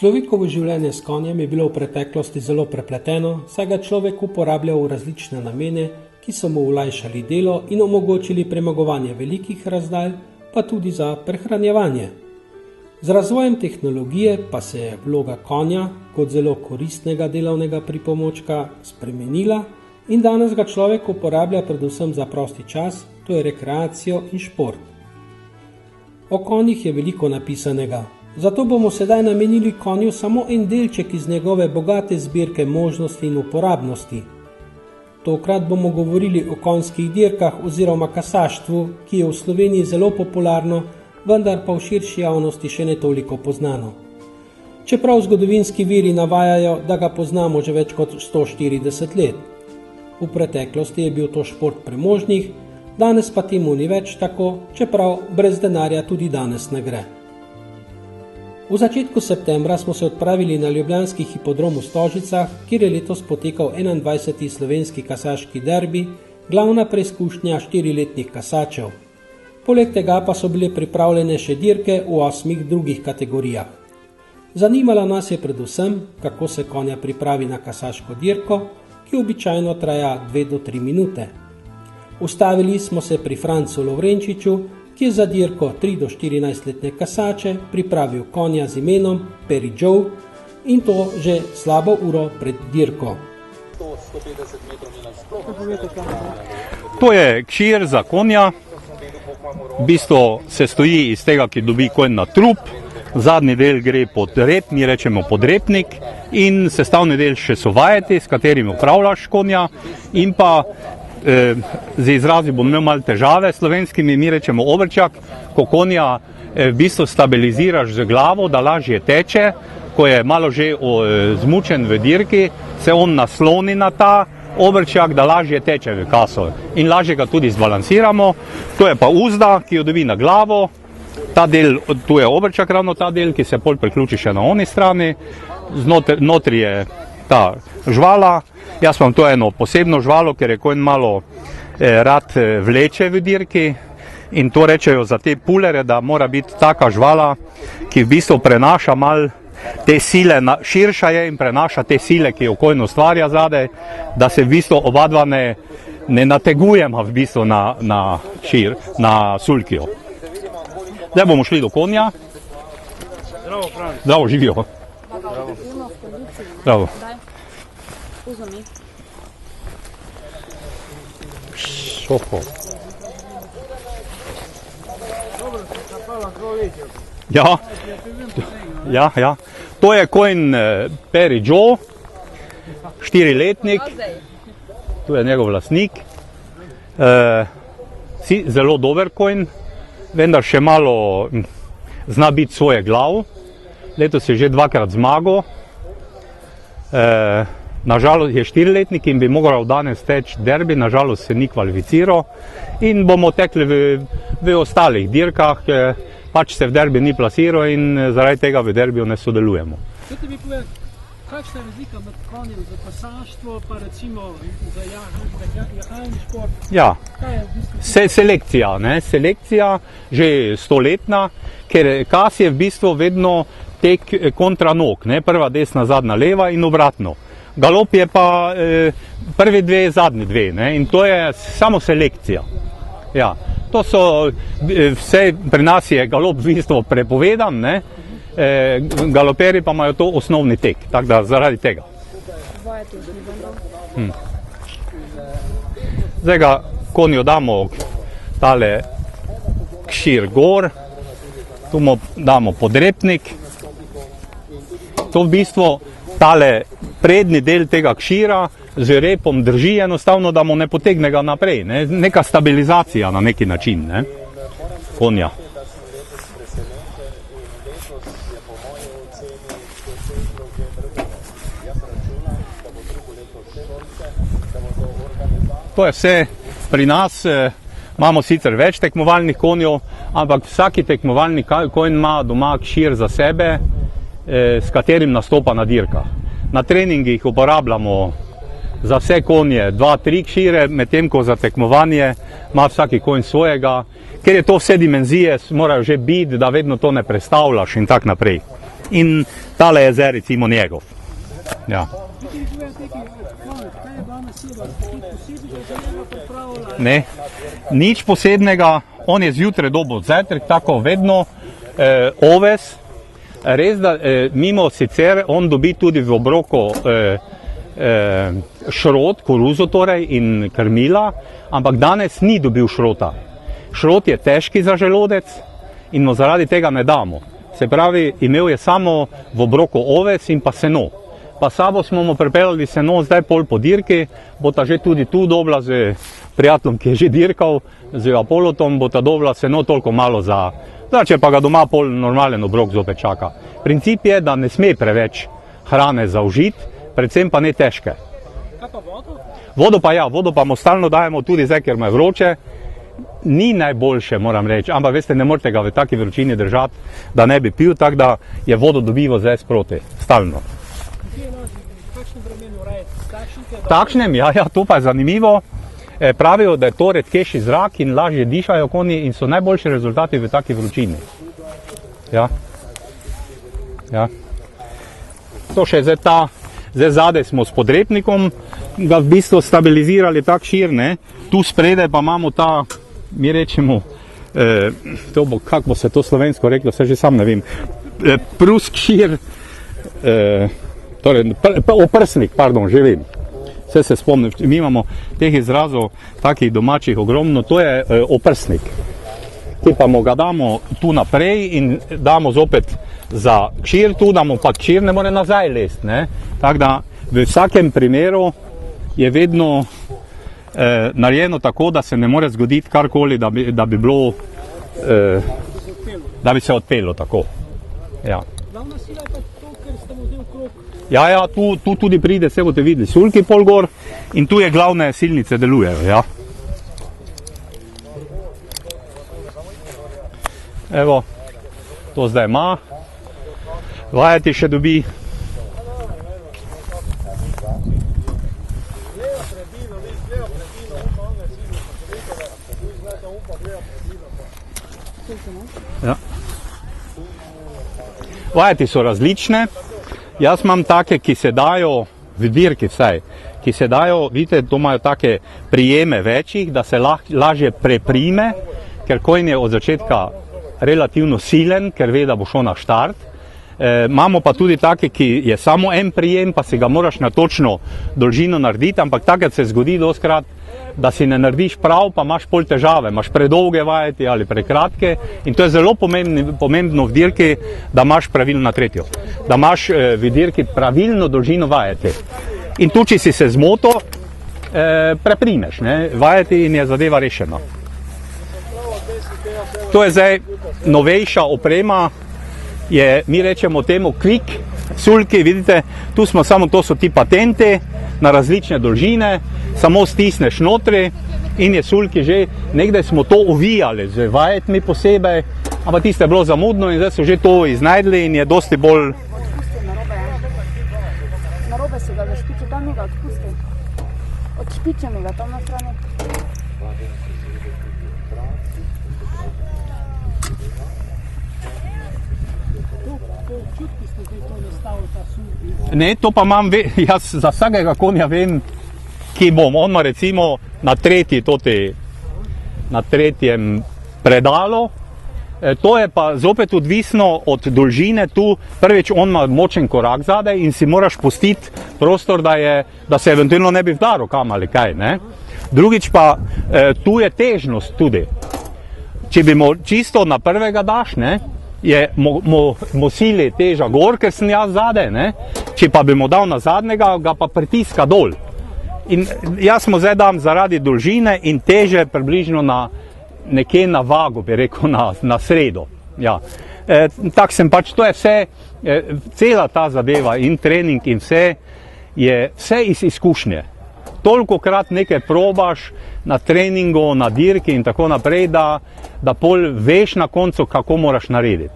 Človekovo življenje s konjem je bilo v preteklosti zelo prepleteno, saj ga človek uporabljal v različne namene, ki so mu olajšali delo in omogočili premagovanje velikih razdalj, pa tudi za prehranjevanje. Z razvojem tehnologije pa se je vloga konja kot zelo koristnega delovnega pripomočka spremenila in danes ga človek uporablja predvsem za prosti čas, to je rekreacijo in šport. O konjih je veliko napisanega. Zato bomo sedaj namenili konju samo en delček iz njegove bogate zbirke možnosti in uporabnosti. Tokrat bomo govorili o konjskih dirkah oziroma kasaštvu, ki je v Sloveniji zelo popularno, vendar pa v širši javnosti še ne toliko poznano. Čeprav zgodovinski viri navajajo, da ga poznamo že več kot 140 let. V preteklosti je bil to šport premožnih, danes pa temu ni več tako, čeprav brez denarja tudi danes ne gre. V začetku septembra smo se odpravili na ljubljanski hipodrom v Stožicah, kjer je letos potekal 21. slovenski kasaški derbi, glavna preizkušnja 4-letnih kasačev. Poleg tega pa so bile pripravljene še dirke v 8 drugih kategorijah. Zanimala nas je predvsem, kako se konja pripravi na kasaško dirko, ki običajno traja 2 do 3 minute. Ustavili smo se pri Francu Lovrenčiču, ki je za dirko 3 do 14-letne kasače pripravil konja z imenom Peri Joe in to že slabo uro pred dirko. To je kšir za konja, v bistvu se stoji iz tega, ki dobi konj na trup, zadnji del gre pod rep, mi rečemo podrepnik, in sestavni del še so vajeti, s katerim upravljaš konja, in pa z izrazi bom imel malo težave slovenskimi, mi rečemo obrčak, ko konja v bistvu stabiliziraš z glavo, da lažje teče, ko je malo že zmučen v dirki, se on nasloni na ta obrčak, da lažje teče v kaso in lažje ga tudi zbalansiramo. To je pa uzda, ki jo dobi na glavo, ta del, tu je obrčak ravno ta del, ki se pol priključi še na oni strani, notri je ta žvala. Jaz imam to eno posebno žvalo, ker je konj malo rad vleče v dirki in to rečejo za te pulere, da mora biti taka žvala, ki v bistvu prenaša malo te sile, širša je in prenaša te sile, ki jo konj ustvarja zadaj, da se v bistvu obadva ne nategujemo v bistvu na sulkijo. Zdaj bomo šli do konja. Zdravo, Franc. Zdravo, živijo. Zdravo. Šoho. Ja. To je konj Peri Joe, 4-letnik, tu je njegov lastnik, zelo dober konj, vendar še malo zna biti svoje glav, letos je že 2-krat zmagal, nažalost je 4-letnik in bi moral danes teči derbi, nažalost se ni kvalificiral in bomo tekli v ostalih dirkah, pač se v derbi ni plasiral in zaradi tega v derbiju ne sodelujemo. Chcete mi povedati, kakšna je razlika med konjem za kasaštvo pa recimo za jahalni šport? Ja, selekcija, že 100-letna, ker kas je v bistvu vedno tek kontra nog, prva desna, zadnja leva in obratno. Galop je pa prvi dve, zadnji dve, in to je samo selekcija. Ja, to so, vse pri nas je galop v bistvu prepovedan, galoperi pa imajo to osnovni tek, tako da zaradi tega. Zdaj ga konju damo tale kšir gor, tu mu damo podrepnik, to v bistvu tale prednji del tega kšira z repom drži enostavno, da mu ne potegne ga naprej, neka stabilizacija na neki način, konja. To je vse pri nas. Imamo sicer več tekmovalnih konjev, ampak vsaki tekmovalni konj ima doma kšir za sebe, s katerim nastopa na dirkah. Na treningih uporabljamo za vse konje 2-3 kšire, medtem ko za tekmovanje ima vsaki konj svojega, ker je to vse dimenzije, morajo že biti, da vedno to ne prestavljaš in tak naprej. In tale je zdaj recimo njegov. Ja. Ne, nič posebnega, on je zjutraj dobil zajtrk, tako vedno, oves, res da mimo sicer on dobi tudi v obroku šrot, koruzo torej in krmila, ampak danes ni dobil šrota. Šrot je težki za želodec in mu zaradi tega ne damo. Se pravi, imel je samo v obroku oves in pa seno. Pa sabo smo mu pripeljali seno, zdaj pol po dirki, bo ta že tudi tu dobila z prijateljem, ki je že dirkal, z Apolotom, bo ta dobila seno toliko malo za, da če pa ga doma pol normalen obrok zopet čaka. Princip je, da ne sme preveč hrane zaužiti, predvsem pa ne težke. Kaj pa vodo? Vodo pa mu stalno dajemo tudi zdaj, ker mu je vroče. Ni najboljše, moram reči, ampak veste, ne morete ga v taki vročini držati, da ne bi pil, tako da je vodo dobival zdaj sproti, stalno. Takšnem, ja, to pa je zanimivo. Pravijo, da je to redkejši zrak in lažje dišajo konji in so najboljši rezultati v taki vročini. Ja. Ja. To še zdaj zadaj smo s podrepnikom ga v bistvu stabilizirali tak šir, ne. Tu spredaj pa imamo ta, mi rečemo, kako bo se to slovensko reklo, se že sam ne vem, prusk šir, torej oprsnik, pardon, že vem. Vse se spomnim, mi imamo teh izrazov takih domačih ogromno, to je oprsnik. Ki pa mu ga damo tu naprej in damo zopet za kšir tu, da mu pa kšir ne more nazaj lest, ne. Tako da v vsakem primeru je vedno narejeno tako, da se ne more zgoditi karkoli, da bi bilo, da bi se odpelo tako. Ja. Glavna sila je pa to, ker ste mu vzel krog. Ja, tu tudi pride, se boste videli, sulki pol gor in tu je glavne silnice delujejo, ja. Evo, to zdaj ima, vajeti še dobi. Ja. Vajeti so različne. Jaz imam take, ki se dajo v dirki vsaj, ki se dajo, vidite, to imajo take prijeme večjih, da se lažje preprime, ker konj je od začetka relativno silen, ker ve, da bo šel na štart. Imamo pa tudi take, ki je samo en prijem, pa si ga moraš na točno dolžino narediti, ampak takrat se zgodi doskrat, da si ne narediš prav, pa imaš pol težave, imaš predolge vajeti ali prekratke in to je zelo pomembno v dirki, da imaš pravilno tretjo, da imaš v dirki pravilno dolžino vajeti. In tu, če si se zmotil, preprimeš, ne, vajeti in je zadeva rešena. To je zdaj novejša oprema, je, mi rečemo temu quick sulki, vidite, tu smo samo, to so ti patenti na različne dolžine, samo stisneš notri in je sulki že, nekdaj smo to ovijali z vajetmi posebej, ampak tiste je bilo zamudno in zdaj so že to iznajdli in je dosti bolj... Narobe se ga zašpiče, tam mi ga odpusti. Odšpiče mi ga tam na strani. Ne, to pa imam, jaz za vsakega konja vem, ki bom, on ima recimo na tretjem predalu, to je pa zopet odvisno od dolžine, tu prvič on ima močen korak zadaj in si moraš pustiti prostor, da se eventualno ne bi vdaril kam ali kaj, ne. Drugič pa, tu je težnost tudi, če bi mu čisto na prvega daš, ne, je mu sili teža gor, ker sem jaz zadaj, ne? Če pa bi mu dal na zadnjega, ga pa pritiska dol. In jaz mu zdaj dam zaradi dolžine in teže približno nekje na vago, bi rekel, na sredo. Ja. Tak sem pač, to je vse, cela ta zadeva in trening in vse je vse iz izkušnje. tolikokrat nekaj probaš na treningu, na dirki in tako naprej, da pol veš na koncu, kako moraš narediti.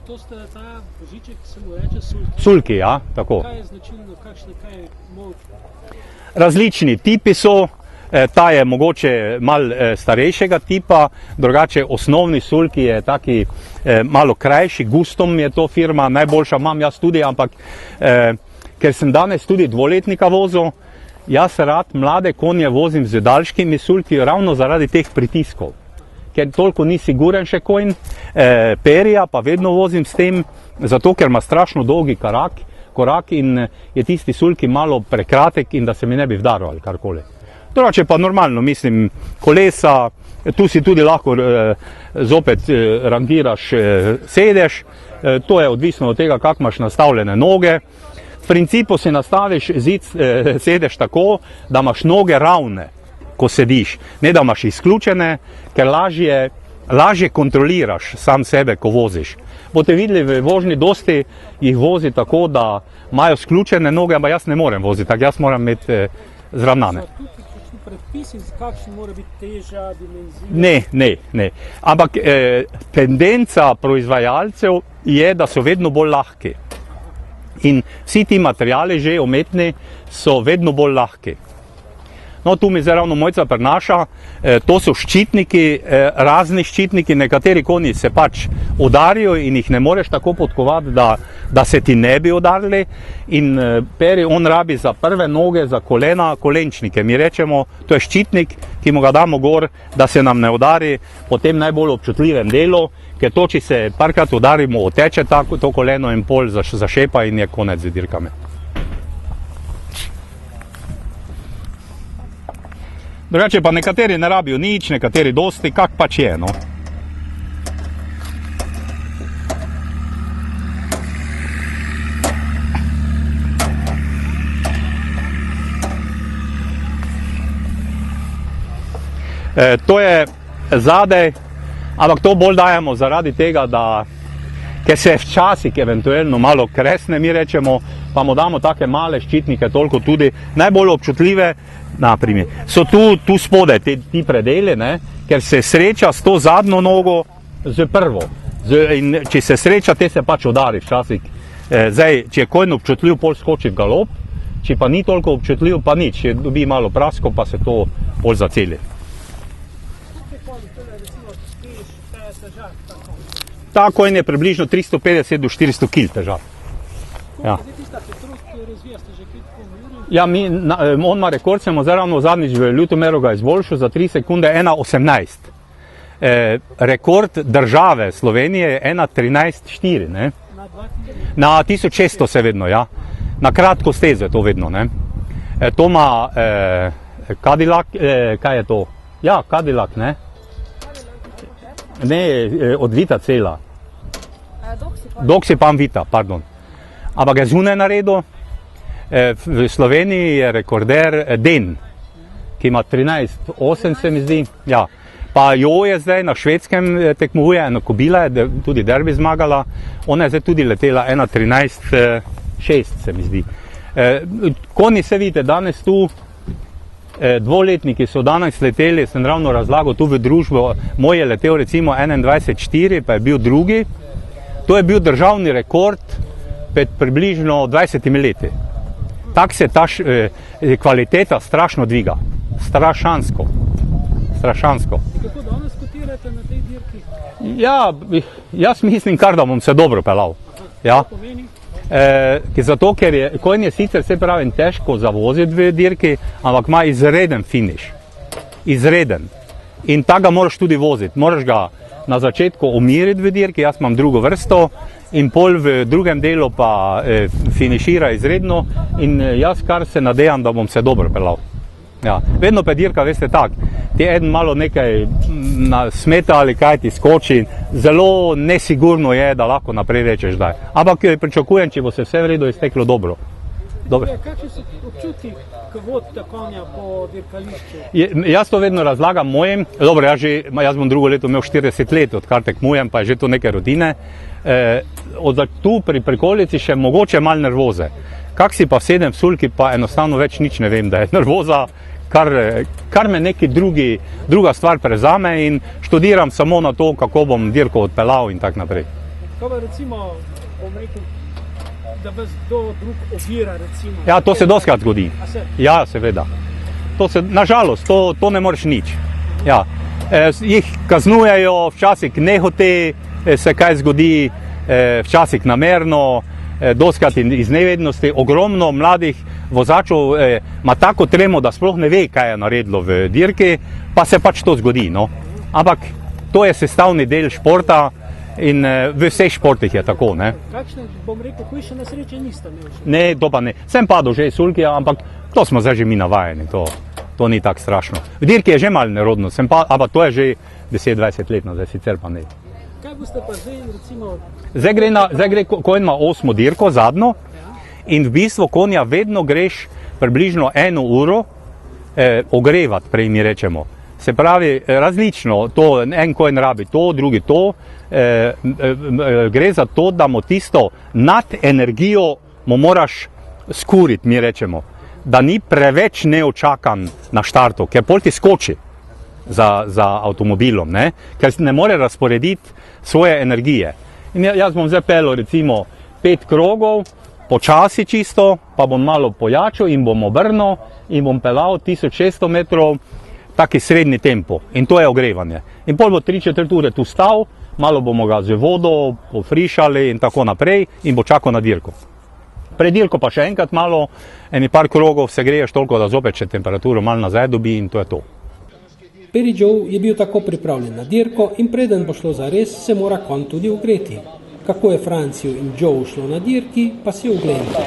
To ste ta božiček, se mu reče sulki. Sulki, ja, tako. Kaj je značilno, kaj je moč? Različni tipi so, ta je mogoče malo starejšega tipa, drugače osnovni sulki je taki malo krajši, Gustom je to firma, najboljša imam jaz tudi, ampak ker sem danes tudi dvoletnika vozil, jaz rad mlade konje vozim z daljškimi sulki ravno zaradi teh pritiskov. Ker toliko ni siguren še konj, perija pa vedno vozim s tem, zato ker ima strašno dolgi korak in je tisti sulki malo prekratek in da se mi ne bi vdaril ali karkoli. Drugače pa normalno, mislim, kolesa, tu si tudi lahko zopet rangiraš sedež, to je odvisno od tega, kako imaš nastavljene noge. V principu si nastaviš sedež tako, da imaš noge ravne, ko sediš, ne da imaš izključene, ker lažje kontroliraš sam sebe, ko voziš. Boste videli, v vožnji dosti jih vozi tako, da imajo sključene noge, ampak jaz ne morem voziti, tako jaz moram imeti zravnane. Predpisi, kakšen mora biti teža, dimenzija? Ne. Ampak tendenca proizvajalcev je, da so vedno bolj lahki. In vsi ti materiali že umetni so vedno bolj lahki. No, tu mi zdaj ravno Mojca prinaša, to so ščitniki, razni ščitniki, nekateri konji se pač udarijo in jih ne moreš tako podkovati, da se ti ne bi udarili. In Peri, on rabi za prve noge, za kolena, kolenčnike. Mi rečemo, to je ščitnik, ki mu ga damo gor, da se nam ne udari po tem najbolj občutljivem delu, ker to, če se parkrat udarimo, oteče to koleno in pol zašepa in je konec z dirkami. Drugače pa nekateri ne rabijo nič, nekateri dosti, kak pač je, no. To je zadaj, ampak to bolj dajemo zaradi tega, ker se včasih eventualno malo kresne, mi rečemo, pa mu damo take male ščitnike, toliko tudi najbolj občutljive, naprimer, so tu spodaj ti predeli, ne, ker se sreča s to zadnjo nogo z prvo. In če se sreča, te se pač udari včasih. Zdaj, če je konj občutljiv, pol skoči v galop, če pa ni toliko občutljiv, pa nič, če dobi malo prasko, pa se to pol zaceli. Ta konj je približno 350 do 400 kg težav. Ja. Ja, on ima rekord, sem zdaj ravno zadnjič v Ljutomeru ga izboljšal za 3 sekunde 1:18. Rekord države Slovenije je 1:13:4, ne? Na 1600 se vedno, ja. Na kratko stezo je to vedno, ne? To ima Cadillac, kaj je to? Ja, Cadillac, ne? Ne, odvita cela. Doxypan Vita, pardon. Ampak je zunaj naredil. V Sloveniji je rekorder Den, ki ima 13:8, se mi zdi. Ja. Pa Jo je zdaj na Švedskem tekmuje, ena kobila je tudi derbi zmagala. Ona je zdaj tudi letela 1:13:6, se mi zdi. Konji se vidite danes tu, dvoletniki so danes leteli, sem ravno razlagal tu v družbo, moj je letel recimo 21:4, pa je bil drugi. To je bil državni rekord pred približno 20 leti. Tak se ta kvaliteta strašno dviga. Strašansko. Strašansko. Kako danes kotirate na tej dirki? Ja, jaz mislim kar, da bom se dobro pelal. Ja. Zato, ker je konj je sicer, se pravi, težko zavoziti v dirki, ampak ima izreden finiš. Izreden. In ta ga moraš tudi voziti. Moraš ga na začetku umiriti v dirki, jaz imam drugo vrsto in pol v drugem delu pa finišira izredno in jaz kar se nadejam, da bom se dobro pelal. Ja. Vedno pa dirka, veste tak, ti eden malo nekaj smeta ali kaj ti skoči, zelo nesigurno je, da lahko naprej rečeš daj. Ampak pričakujem, če bo se vse v redu izteklo dobro. Kakšni so občutki, ko vodite konja po dirkališču? Jaz to vedno razlagam mojim. Dobro, jaz bom drugo leto imel 40 let, odkar tekmujem, pa je že to neke rutine. Tu pri prikolici še mogoče malo nervoze. Kak si pa sedem v sulki, pa enostavno več nič ne vem, da je nervoza, kar me neki druga stvar prezame in študiram samo na to, kako bom dirko odpeljal in tako naprej. Kaj pa recimo, bom rekel, da vas kdo drug ovira, recimo? Ja, to se dostikrat zgodi. Ja, seveda. Nažalost, to ne moreš nič. Ja. Jih kaznujejo, včasih nehote se kaj zgodi, včasih namerno, dostikrat iz nevednosti. Ogromno mladih vozačev ima tako tremo, da sploh ne ve, kaj je naredilo v dirki, pa se pač to zgodi. No. Ampak to je sestavni del športa in v vseh športih je tako. Ne. Kakšne, bom rekel, hujše nesreče niste imeli? Ne, to pa ne. Sem padel že iz sulki, ampak to smo zdaj že mi navajeni. To ni tako strašno. V dirki je že malo nerodno, ampak to je že 10-20 let nazaj, sicer pa ne. Kaj boste pa zdaj, recimo... Zdaj gre konj ima 8. dirko, zadnjo, in v bistvu konja vedno greš približno 1 uro ogrevati, prej mi rečemo. Se pravi, različno, en konj rabi to, drugi to, gre za to, da mu tisto nad energijo mu moraš skuriti, mi rečemo. Da ni preveč neočakan na štartu, ker pol ti skoči za avtomobilom, ne? Ker ne more razporediti svoje energije. In jaz bom zdaj peljal recimo 5 krogov, počasi čisto, pa bom malo pojačal in bom obrnil in bom peljal 1600 metrov, taki srednji tempo. In to je ogrevanje. In pol bo 3/4 ure tu stal, malo bomo ga z vodo pofrišali in tako naprej in bo čakal na dirko. Pred dirko pa še enkrat malo, par krogov se greješ toliko, da zopet še temperaturo malo nazaj dobi in to je to. Perry Joe je bil tako pripravljen na dirko in preden bo šlo za res, se mora konj tudi ogreti. Kako je Franciju in Joe šlo na dirki, pa si oglejte.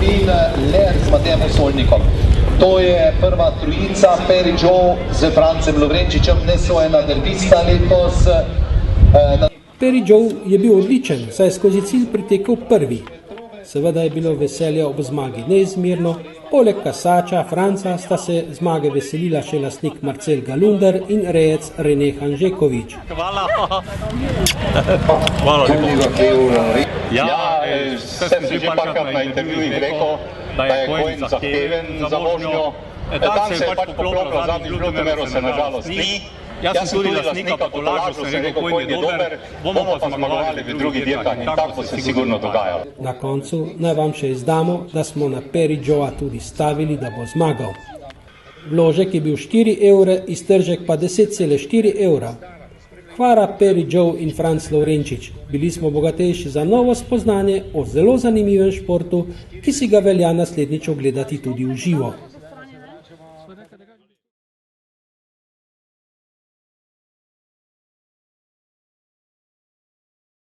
In Ler z Matejem Osolnikom. To je prva trojica, Perry Joe z Francem Lovrenčičem, nesojena derbista letos. Perry Joe je bil odličen, saj je skozi cilj pritekel prvi. Seveda je bilo veselje ob zmagi neizmerno, poleg kasača Franca sta se zmage veselila še lastnik Marcel Galunder in rejec Rene Hanžekovič. Hvala. Hvala lepo. Ja, sem že parkrat na intervjujih rekel, da je konj zahteven za vožnjo. Dan se je pač poklopil zadnji Ljutomeru, se nažalost ni. Jaz sem tudi lastnika potolažil, sem rekel, konj je dober, bomo pa zmagovali v drugih dirkah in tako se sigurno dogajalo. Na koncu naj vam še izdamo, da smo na Perry Joea tudi stavili, da bo zmagal. Vložek je bil 4 evre, iztržek pa 10,4 evra. Hvala Perry Joe in Franc Lovrenčič. Bili smo bogatejši za novo spoznanje o zelo zanimivem športu, ki si ga velja naslednjič ogledati tudi v živo.